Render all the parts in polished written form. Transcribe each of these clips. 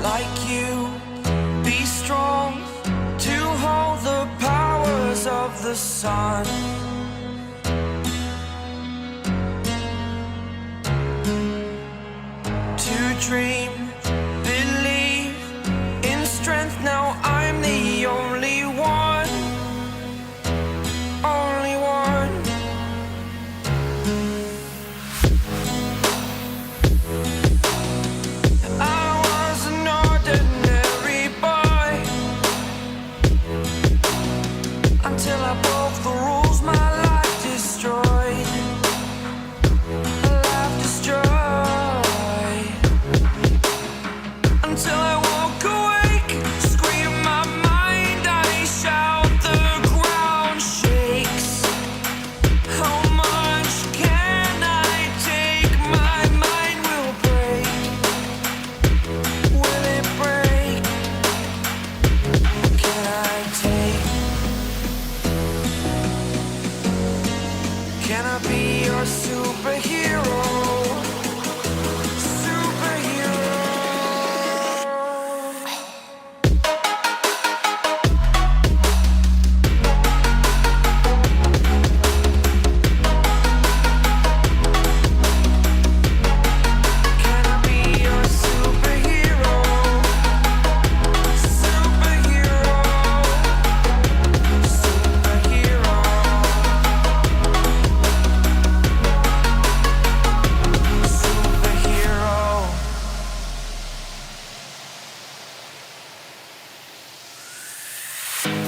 like you. Be strong to hold the powers of the sun. To dream, believe in strength. Now I'm the only one, only one. I was an ordinary boy until I broke the rules. My life destroyed, life destroyed. Until I woke awake, scream my mind, I shout, the ground shakes. How much can I take? My mind will break. Will it break? Can I take? Can I be your superhero?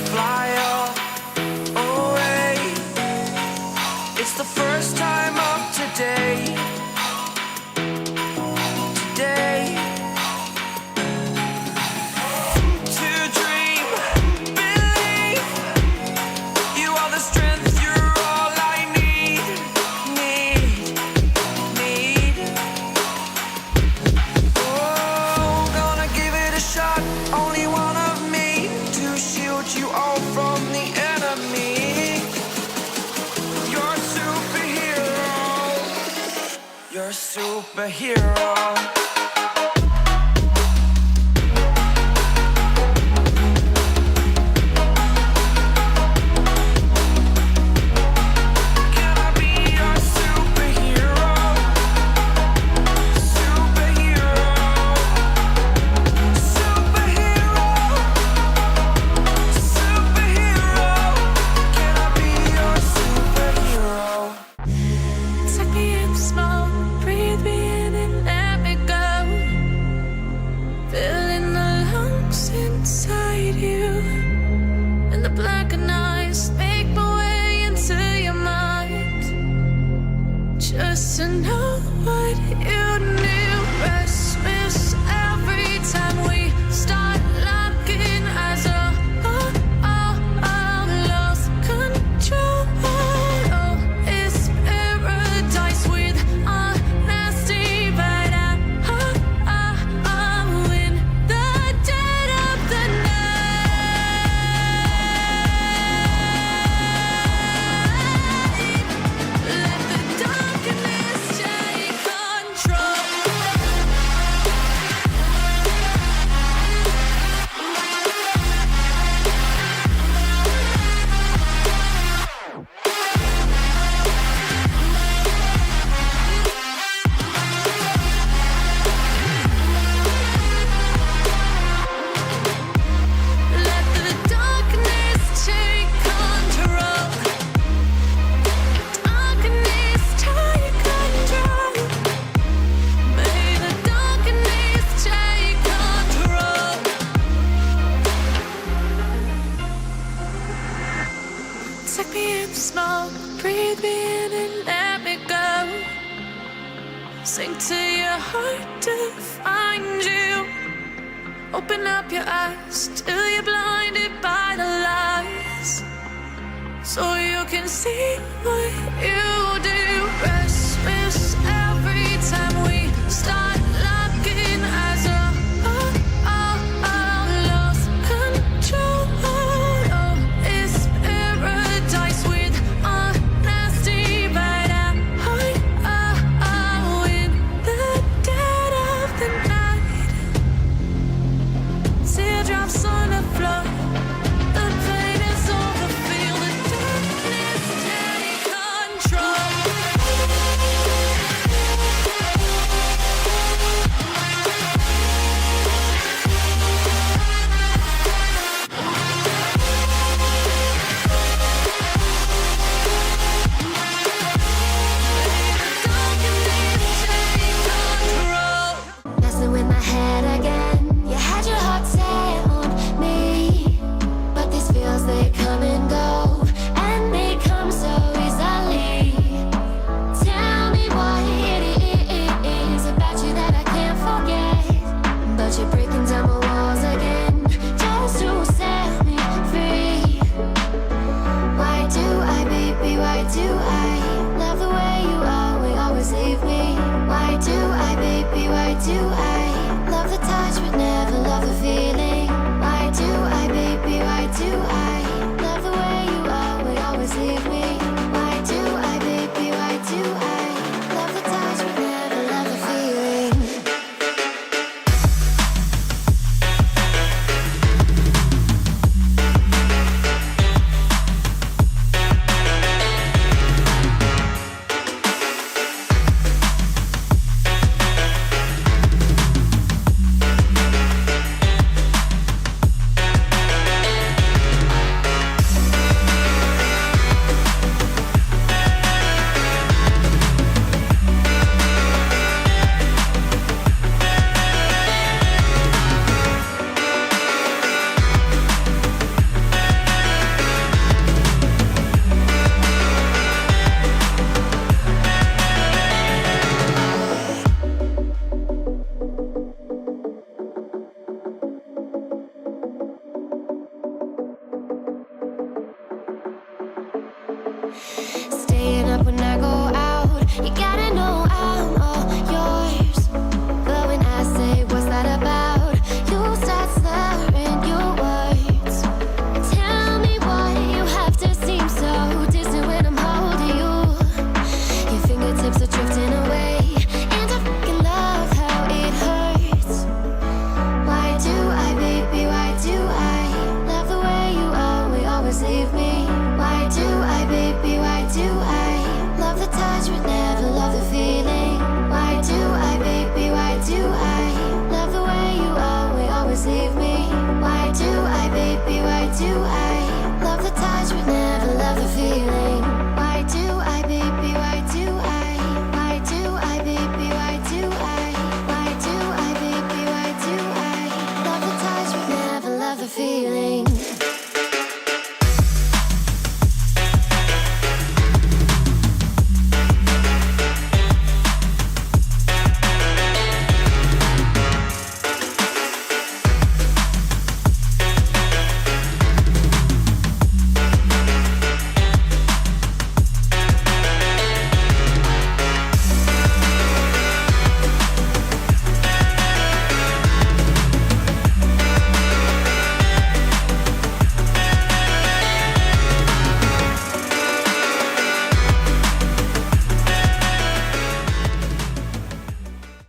Fly up, away. It's the first time of today. Today. To dream, believe. You are the strength, you're all I need. Need. Oh, gonna give it a shot. Only one of me to shield you all from the enemy. You're a superhero. You're a superhero. Can I be your superhero? Superhero. Superhero. Superhero. Can I be your superhero? Suck me in smoke, breathe me in and let me go. Filling the lungs inside you, and the blackened eyes make my way into your mind. Just to know what you knew. Restless every time we start locking eyes. Lost control. Oh, it's paradise with honesty, but I'm in the dead of the night. Let the darkness take control. Let the darkness take control. Darkness take control. May the darkness take control. Take me in smoke, breathe me in and let me go. Sink to your heart to find you. Open up your eyes till you're blinded by the lies, so you can see what you do. Restless every time we start locking eyes. Lost control. Oh, it's paradise with honesty, but I'm in the dead of the night. all the fear.